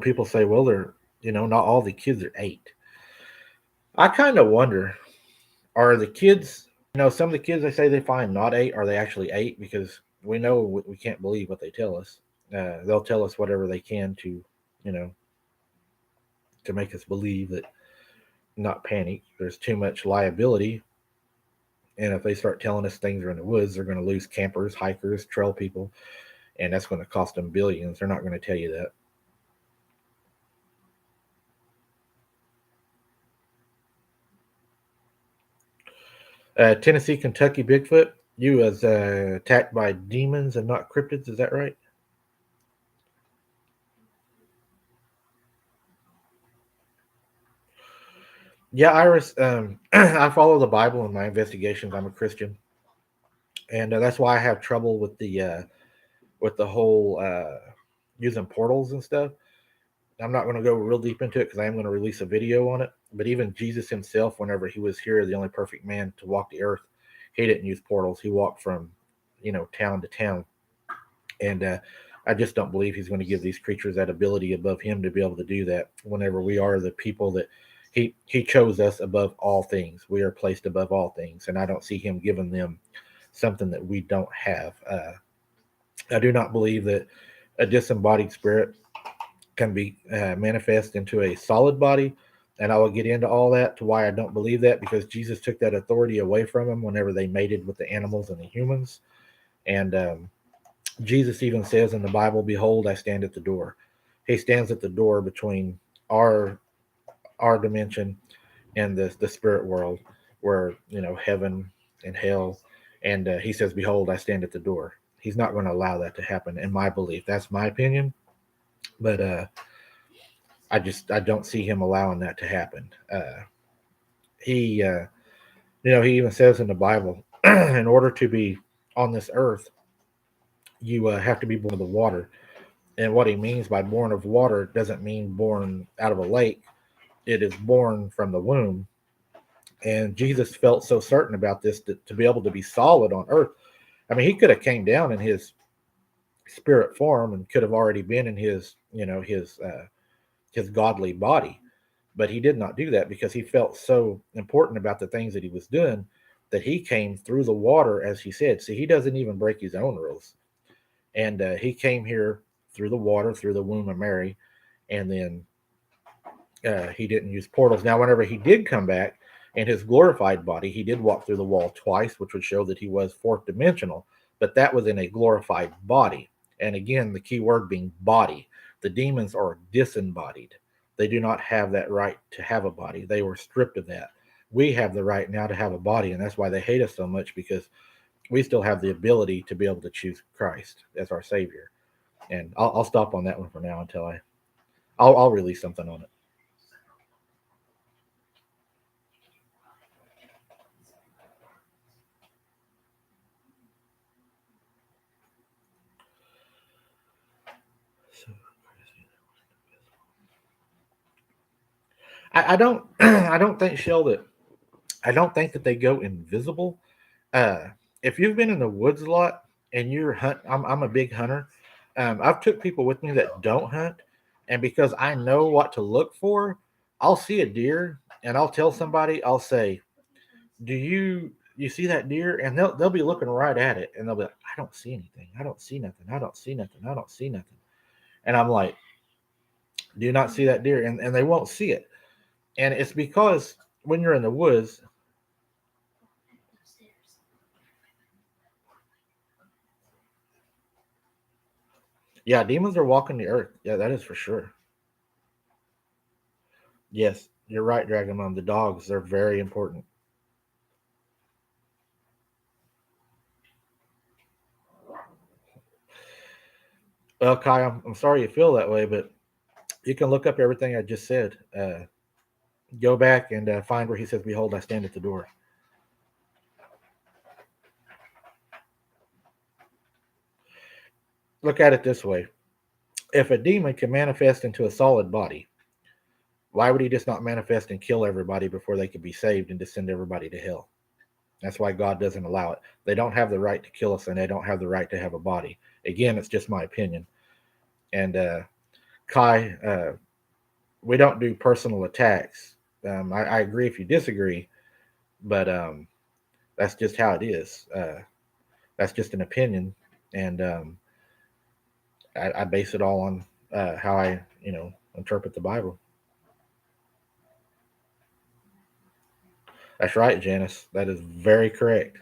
People say, well, not all the kids are 8. I kind of wonder, are the kids, some of the kids they say they find not 8, are they actually 8? Because we know we can't believe what they tell us. They'll tell us whatever they can to, you know, to make us believe that not panic. There's too much liability. And if they start telling us things are in the woods, they're going to lose campers, hikers, trail people, and that's going to cost them billions. They're not going to tell you that. Tennessee, Kentucky Bigfoot. You was attacked by demons and not cryptids. Is that right? Yeah, Iris. I follow the Bible in my investigations. I'm a Christian, and that's why I have trouble with the whole using portals and stuff. I'm not going to go real deep into it because I am going to release a video on it. But even Jesus himself, whenever he was here, the only perfect man to walk the earth, he didn't use portals. He walked from, town to town. And I just don't believe he's going to give these creatures that ability above him to be able to do that. Whenever we are the people that he chose us above all things, we are placed above all things, and I don't see him giving them something that we don't have. I do not believe that a disembodied spirit can be manifest into a solid body. And I will get into all that to why I don't believe that, because Jesus took that authority away from him whenever they mated with the animals and the humans. And Jesus even says in the Bible, "Behold, I stand at the door." He stands at the door between our our dimension and the spirit world, where heaven and hell. And he says, "Behold, I stand at the door." He's not going to allow that to happen, in my belief. That's my opinion, but I don't see him allowing that to happen. He he even says in the Bible, in order to be on this earth, you have to be born of the water. And what he means by born of water doesn't mean born out of a lake. It is born from the womb. And Jesus felt so certain about this to be able to be solid on earth. I mean, he could have came down in his spirit form and could have already been in his godly body. But he did not do that because he felt so important about the things that he was doing that he came through the water, as he said. See, he doesn't even break his own rules. And he came here through the water, through the womb of Mary, and then he didn't use portals. Now, whenever he did come back in his glorified body, he did walk through the wall twice, which would show that he was fourth dimensional, but that was in a glorified body. And again, the key word being body. The demons are disembodied. They do not have that right to have a body. They were stripped of that. We have the right now to have a body, and that's why they hate us so much, because we still have the ability to be able to choose Christ as our Savior. And I'll stop on that one for now until I'll release something on it. So I don't I don't think, Shell, that I don't think that they go invisible. Uh, if you've been in the woods a lot and I'm a big hunter. I've took people with me that don't hunt, and because I know what to look for, I'll see a deer and I'll tell somebody. I'll say, "Do you see that deer?" And they'll be looking right at it, and they'll be like, "I don't see anything. I don't see nothing. I don't see nothing. I don't see nothing." And I'm like, "Do you not see that deer?" And they won't see it, and it's because when you're in the woods. Yeah, demons are walking the earth. Yeah, that is for sure. Yes, you're right, Dragon Mom. The dogs, they're very important. Well, Kai, I'm sorry you feel that way, but you can look up everything I just said. Go back and find where he says, "Behold, I stand at the door." Look at it this way: if a demon can manifest into a solid body, why would he just not manifest and kill everybody before they could be saved and just send everybody to hell? That's why God doesn't allow it. They don't have the right to kill us, and they don't have the right to have a body. Again, it's just my opinion. And Kai, we don't do personal attacks. I agree if you disagree, but that's just how it is. That's just an opinion, and I base it all on how I, interpret the Bible. That's right, Janice. That is very correct.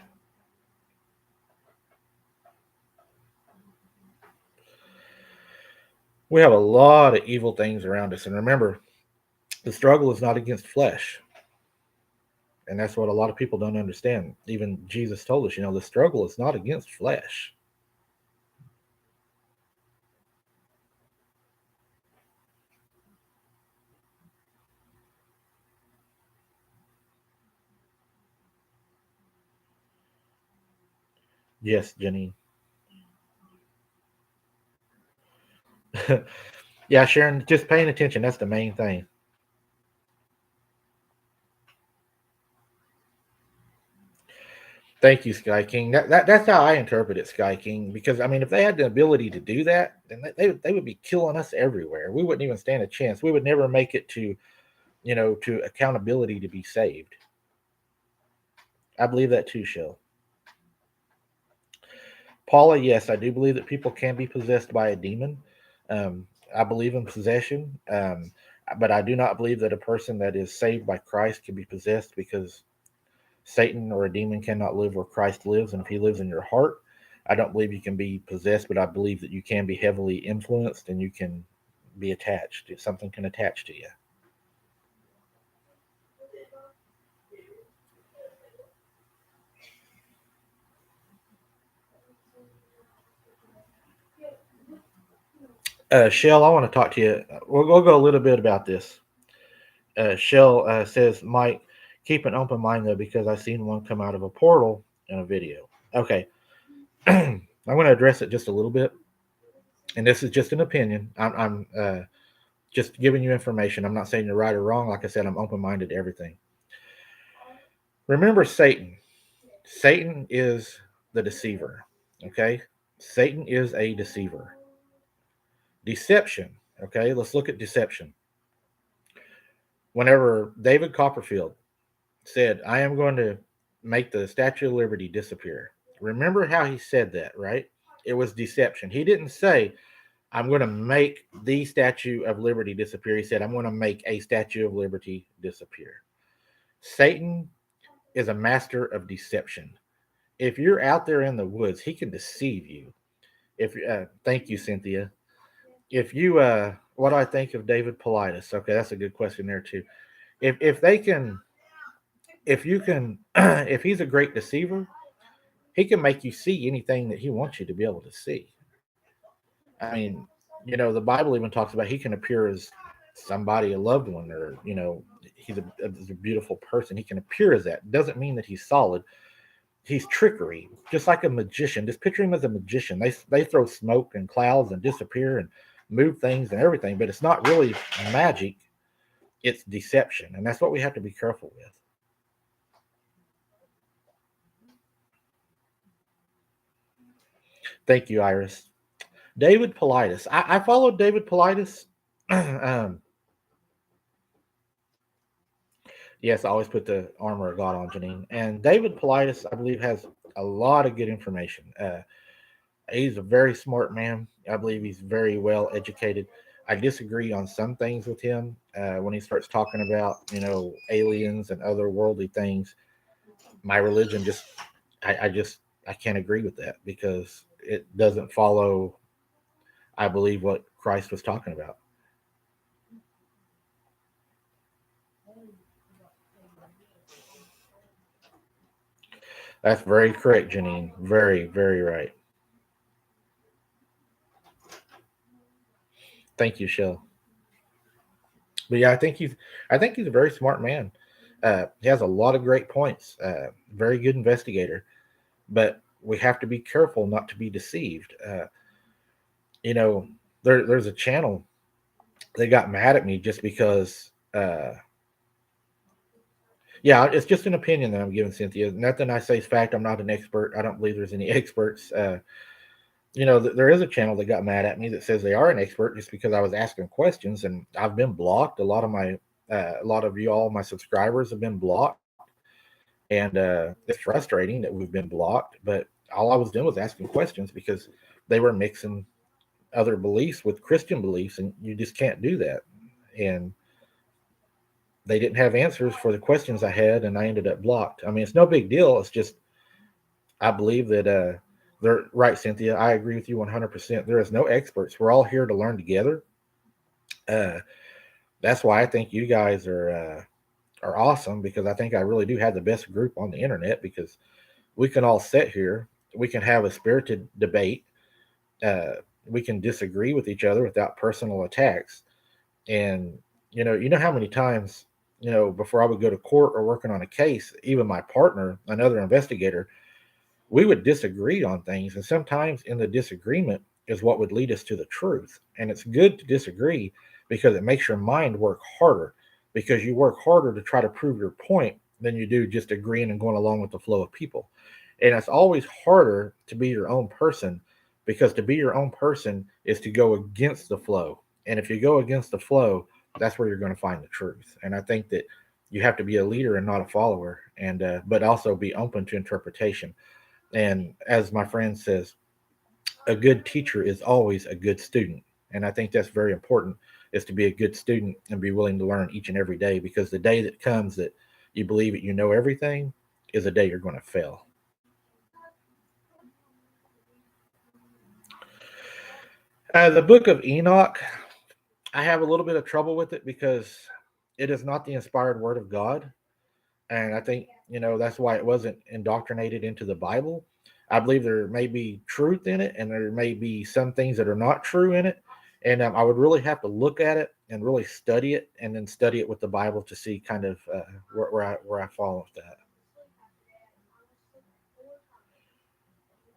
We have a lot of evil things around us, and remember, the struggle is not against flesh. And that's what a lot of people don't understand. Even Jesus told us, the struggle is not against flesh. Yes, Janine. Yeah, Sharon, just paying attention. That's the main thing. Thank you, Sky King. That's how I interpret it, Sky King. Because I mean, if they had the ability to do that, then they would be killing us everywhere. We wouldn't even stand a chance. We would never make it to, to accountability to be saved. I believe that too, Shell. Paula, yes, I do believe that people can be possessed by a demon. I believe in possession, but I do not believe that a person that is saved by Christ can be possessed because Satan or a demon cannot live where Christ lives. And if he lives in your heart, I don't believe you can be possessed, but I believe that you can be heavily influenced and you can be attached. Something can attach to you. Shell, I want to talk to you. We'll go a little bit about this. Shell says, Mike, keep an open mind though, because I seen one come out of a portal in a video. Okay. I'm going to address it just a little bit. And this is just an opinion. I'm just giving you information. I'm not saying you're right or wrong. Like I said, I'm open minded to everything. Remember Satan. Satan is the deceiver. Okay. Satan is a deceiver. Deception. Okay. Let's look at deception. Whenever David Copperfield said, I am going to make the Statue of Liberty disappear. Remember how he said that, right? It was deception. He didn't say, I'm going to make the Statue of Liberty disappear. He said, I'm going to make a Statue of Liberty disappear. Satan is a master of deception. If you're out there in the woods, he can deceive you. If Thank you, Cynthia. If you what do I think of David Politis? Okay, that's a good question there too. If they can, if you can, if he's a great deceiver, he can make you see anything that he wants you to be able to see. I mean, the Bible even talks about he can appear as somebody, a loved one, or he's a beautiful person. He can appear as that. Doesn't mean that he's solid. He's trickery, just like a magician. Just picture him as a magician. They throw smoke and clouds and disappear and move things and everything, but it's not really magic. It's deception, and that's what we have to be careful with. Thank you, Iris. David Politis. I followed David Politis. um, yes, I always put the armor of God on Janine. And David Politis, I believe, has a lot of good information. He's a very smart man. I believe he's very well educated. I disagree on some things with him when he starts talking about, aliens and other worldly things. My religion I can't agree with that because it doesn't follow, I believe, what Christ was talking about. That's very correct, Janine. Very, very right. Thank you, Shell. But yeah, I think he's a very smart man. He has a lot of great points. Very good investigator, but we have to be careful not to be deceived. You know, there's a channel they got mad at me just because. Yeah, it's just an opinion that I'm giving, Cynthia. Nothing I say is fact. I'm not an expert. I don't believe there's any experts. There is a channel that got mad at me that says they are an expert just because I was asking questions, and I've been blocked. A lot of you all, my subscribers, have been blocked, and it's frustrating that we've been blocked. But all I was doing was asking questions because they were mixing other beliefs with Christian beliefs, and you just can't do that. And they didn't have answers for the questions I had, and I ended up blocked. I mean, it's no big deal. It's just I believe that they're right, Cynthia. I agree with you 100%. There is no experts. We're all here to learn together. Uh, that's why I think you guys are awesome, because I think I really do have the best group on the internet, because we can all sit here, we can have a spirited debate, uh, we can disagree with each other without personal attacks. And you know how many times, before I would go to court or working on a case, even my partner, another investigator, we would disagree on things, and sometimes in the disagreement is what would lead us to the truth. And it's good to disagree because it makes your mind work harder, because you work harder to try to prove your point than you do just agreeing and going along with the flow of people. And it's always harder to be your own person, because to be your own person is to go against the flow. And if you go against the flow, that's where you're going to find the truth. And I think that you have to be a leader and not a follower, and but also be open to interpretation. And as my friend says, a good teacher is always a good student. And I think that's very important, is to be a good student and be willing to learn each and every day, because the day that comes that you believe that you know everything is a day you're going to fail. The book of Enoch, I have a little bit of trouble with it because it is not the inspired word of God. And I think, that's why it wasn't indoctrinated into the Bible. I believe there may be truth in it, and there may be some things that are not true in it. And I would really have to look at it and really study it, and then study it with the Bible to see kind of where I fall with that.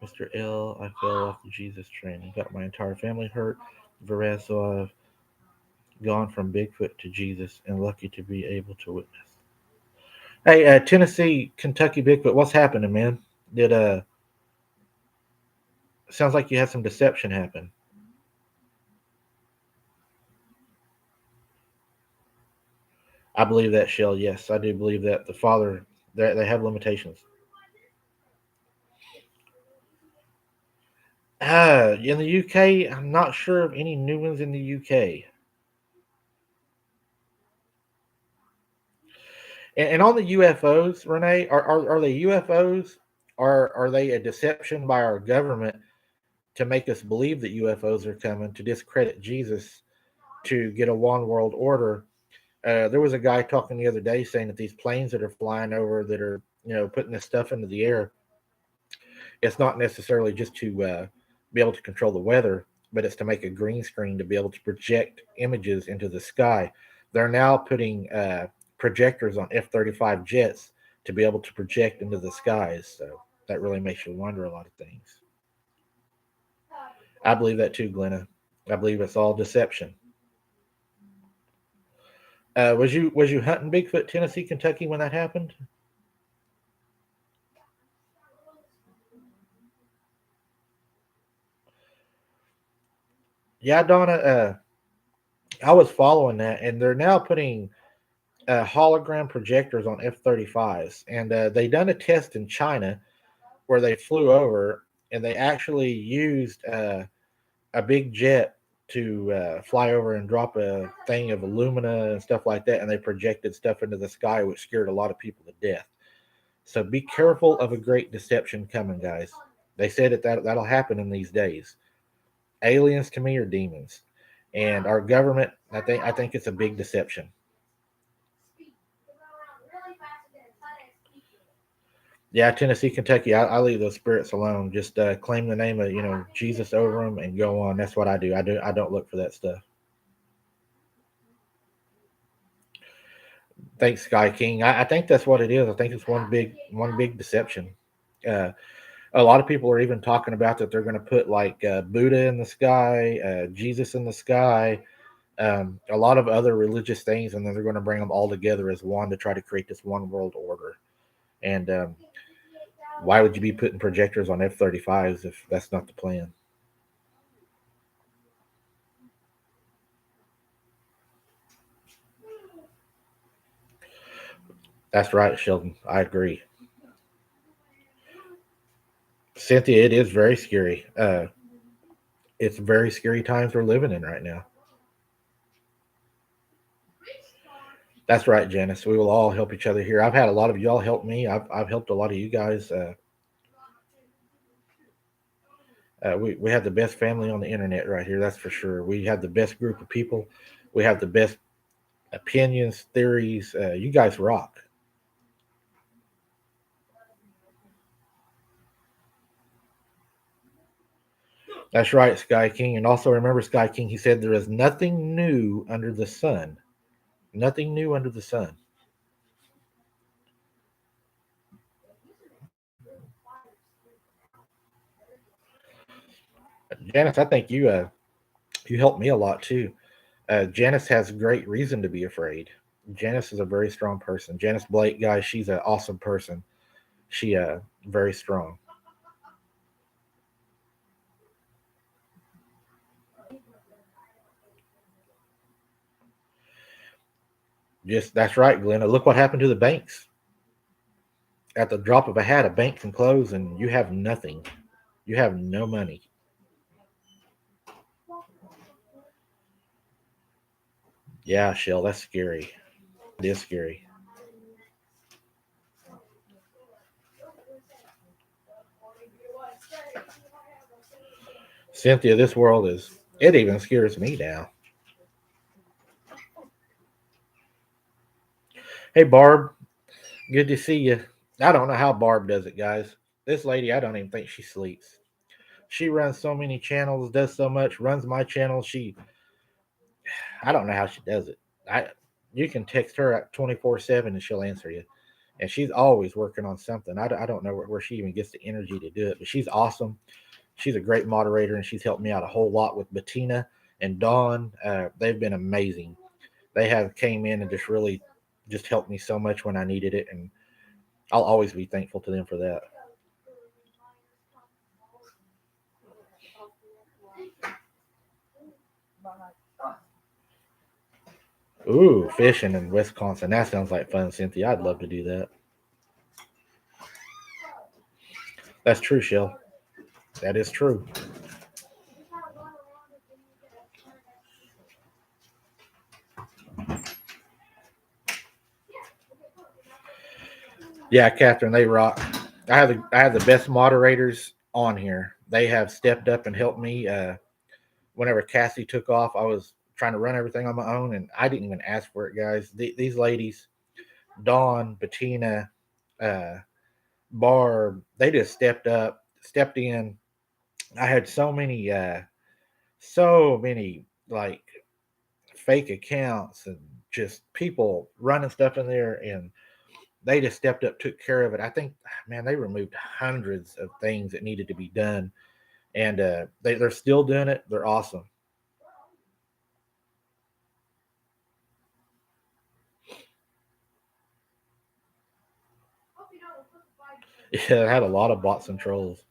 Mr. L, I fell off the Jesus train and got my entire family hurt. Whereas, so I've gone from Bigfoot to Jesus and lucky to be able to witness. Hey, Tennessee, Kentucky Bigfoot, what's happening, man? Did sounds like you had some deception happen. I believe that, Shell. Yes, I do believe that the Father, they have limitations. In the UK, I'm not sure of any new ones in the UK. And on the UFOs, Renee, are they UFOs, or are they a deception by our government to make us believe that UFOs are coming, to discredit Jesus, to get a one world order? There was a guy talking the other day saying that these planes that are flying over, that are putting this stuff into the air, it's not necessarily just to be able to control the weather, but it's to make a green screen to be able to project images into the sky. They're now putting projectors on F-35 jets to be able to project into the skies. So that really makes you wonder a lot of things. I believe that too, Glenna. I believe it's all deception. Was you hunting Bigfoot, Tennessee, Kentucky when that happened? Yeah, Donna. I was following that, and they're now putting hologram projectors on F-35s, and they done a test in China where they flew over, and they actually used a big jet to fly over and drop a thing of alumina and stuff like that, and they projected stuff into the sky, which scared a lot of people to death. So be careful of a great deception coming, guys. They said that'll happen in these days. Aliens to me are demons, and our government. I think it's a big deception. Yeah, Tennessee, Kentucky. I leave those spirits alone. Just claim the name of Jesus over them and go on. That's what I do. I don't look for that stuff. Thanks, Sky King. I think that's what it is. I think it's one big deception. Uh, a lot of people are even talking about that they're going to put like Buddha in the sky, Jesus in the sky, a lot of other religious things, and then they're going to bring them all together as one to try to create this one world order. And why would you be putting projectors on F-35s if that's not the plan? That's right, Sheldon. I agree. Cynthia, it is very scary. It's very scary times we're living in right now. That's right, Janice. We will all help each other here. I've had a lot of y'all help me. I've helped a lot of you guys. We have the best family on the internet right here. That's for sure. We have the best group of people. We have the best opinions, theories. You guys rock. That's right, Sky King. And also remember, Sky King, he said there is nothing new under the sun. Nothing new under the sun. Janice, I think you helped me a lot too. Janice has great reason to be afraid. Janice is a very strong person. Janice Blake, guys, she's an awesome person. She very strong. Just that's right, Glenna. Look what happened to the banks. At the drop of a hat, a bank can close, and you have nothing. You have no money. Yeah, Shell, that's scary. It is scary. Cynthia, this world is. It even scares me now. Hey, Barb, good to see you. I don't know how Barb does it, guys. This lady, I don't even think she sleeps. She runs so many channels, does so much, runs my channel. I don't know how she does it. I, you can text her at 24/7 and she'll answer you. And she's always working on something. I don't know where she even gets the energy to do it, but she's awesome. She's a great moderator, and she's helped me out a whole lot with Bettina and Dawn. They've been amazing. They have came in and just really just helped me so much when I needed it, and I'll always be thankful to them for that. Ooh, fishing in Wisconsin. That sounds like fun, Cynthia. I'd love to do that. That's true, Shell. That is true. Yeah, Catherine, they rock. I have the best moderators on here. They have stepped up and helped me. Whenever Cassie took off, I was trying to run everything on my own, and I didn't even ask for it, guys. These ladies, Dawn, Bettina, uh, Barb, they just stepped up, stepped in. I had so many like fake accounts and just people running stuff in there, and they just stepped up, took care of it. I think, man, they removed hundreds of things that needed to be done, and they're still doing it. They're awesome. Yeah, I had a lot of bots and trolls.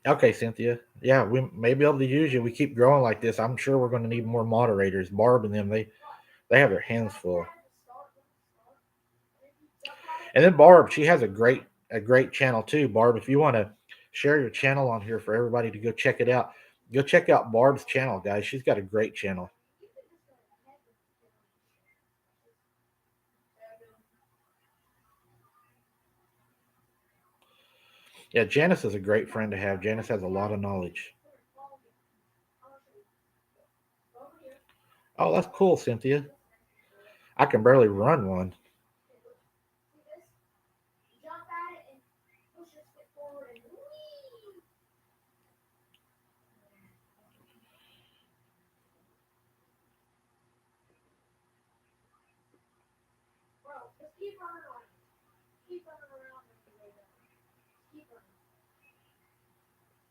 Okay, Cynthia. Yeah, we may be able to use you. We keep growing like this. I'm sure we're going to need more moderators. Barb and them, they have their hands full. And then Barb, she has a great channel too. Barb, if you want to share your channel on here for everybody to go check it out, go check out Barb's channel, guys. She's got a great channel. Yeah, Janice is a great friend to have. Janice has a lot of knowledge. Oh, that's cool, Cynthia. I can barely run one.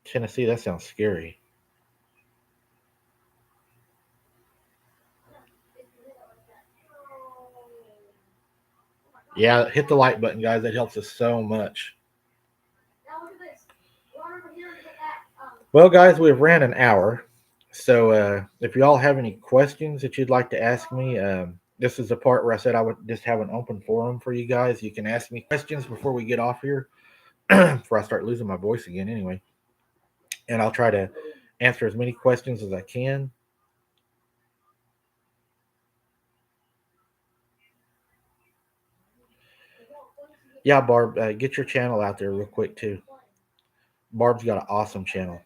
Tennessee, that sounds scary. Yeah, hit the like button, guys. That helps us so much. Well, guys, we've ran an hour. So if you all have any questions that you'd like to ask me, this is the part where I said I would just have an open forum for you guys. You can ask me questions before we get off here, before I start losing my voice again anyway. And I'll try to answer as many questions as I can. Yeah, Barb, get your channel out there real quick too. Barb's got an awesome channel.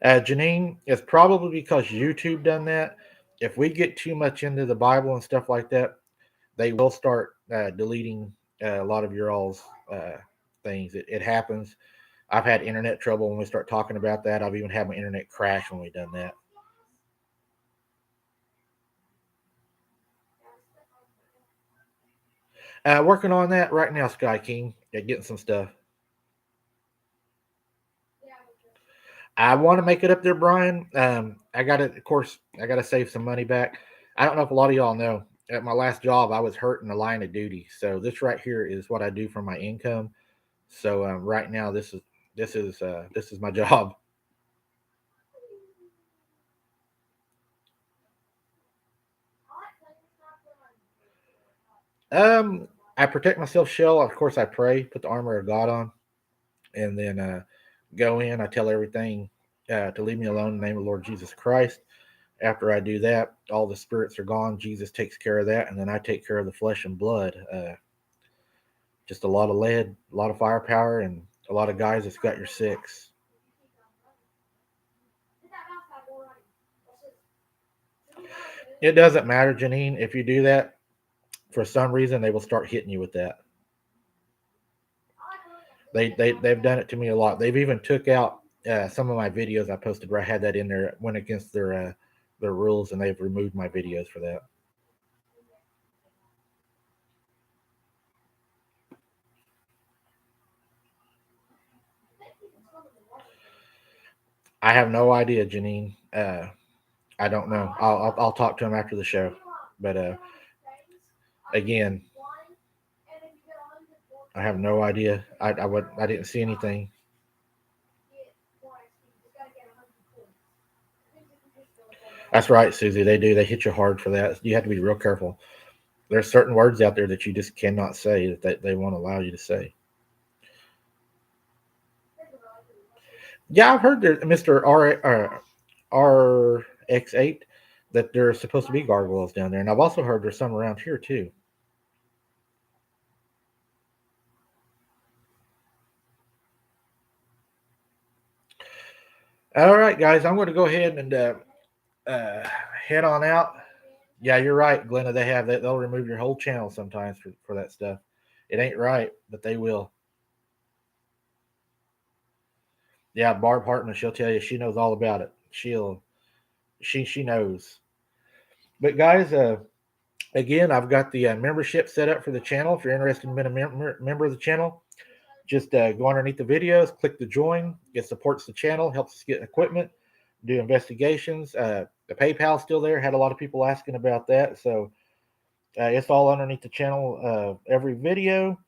Janine, it's probably because YouTube done that. If we get too much into the Bible and stuff like that, they will start deleting a lot of your all's things. It happens. I've had internet trouble when we start talking about that. I've even had my internet crash when we've done that. Working on that right now, Sky King. Getting some stuff. I want to make it up there, Brian. I got to, of course, I got to save some money back. I don't know if a lot of y'all know. At my last job, I was hurt in the line of duty. So this right here is what I do for my income. So right now, this is my job. I protect myself, shell. Of course, I pray, put the armor of God on, and then go in. I tell everything to leave me alone in the name of the Lord Jesus Christ. After I do that, all the spirits are gone. Jesus takes care of that, and then I take care of the flesh and blood. Just a lot of lead, a lot of firepower, and a lot of guys that's got your six. It doesn't matter, Janine. If you do that, for some reason, they will start hitting you with that. They've done it to me a lot. They've even took out some of my videos I posted where I had that in there. Went against their rules, and they've removed my videos for that. I have no idea, Janine. I don't know. I'll talk to him after the show. But again, I have no idea. I didn't see anything. That's right, Susie. They do. They hit you hard for that. You have to be real careful. There's certain words out there that you just cannot say that they won't allow you to say. Yeah, I've heard there, Mister RX8, that there's supposed to be gargoyles down there, and I've also heard there's some around here too. All right, guys, I'm going to go ahead and uh, head on out. Yeah, you're right, Glenna. They have that. They'll remove your whole channel sometimes for that stuff. It ain't right, but they will. Yeah, Barb Hartman. She'll tell you. She knows all about it. She knows. But guys, again, I've got the membership set up for the channel. If you're interested in being a member of the channel, just go underneath the videos, click the join. It supports the channel, helps us get equipment, do investigations. The PayPal's still there. Had a lot of people asking about that, so it's all underneath the channel. Every video,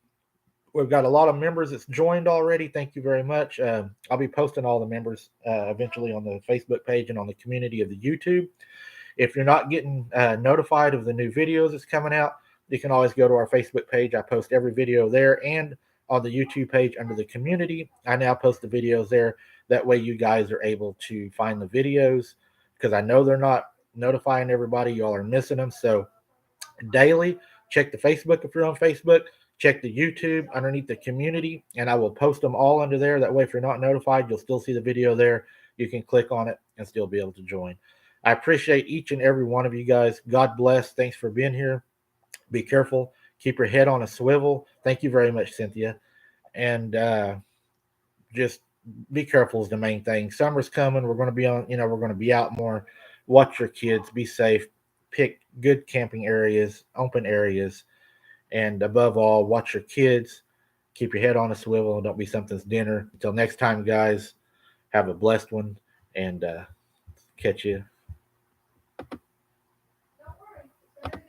we've got a lot of members that's joined already. Thank you very much. I'll be posting all the members eventually on the Facebook page and on the community of the YouTube. If you're not getting notified of the new videos that's coming out, you can always go to our Facebook page. I post every video there, and on the YouTube page under the community, I now post the videos there. That way you guys are able to find the videos, because I know they're not notifying everybody. Y'all are missing them. So daily, check the Facebook if you're on Facebook. Check the YouTube underneath the community, and I will post them all under there. That way, if you're not notified, you'll still see the video there. You can click on it and still be able to join. I appreciate each and every one of you guys. God bless. Thanks for being here. Be careful. Keep your head on a swivel. Thank you very much, Cynthia. And just be careful is the main thing. Summer's coming. We're going to be on, we're going to be out more. Watch your kids. Be safe. pick good camping areas, open areas, and above all, watch your kids. Keep your head on a swivel and don't be something's dinner. Until next time, guys, have a blessed one and catch you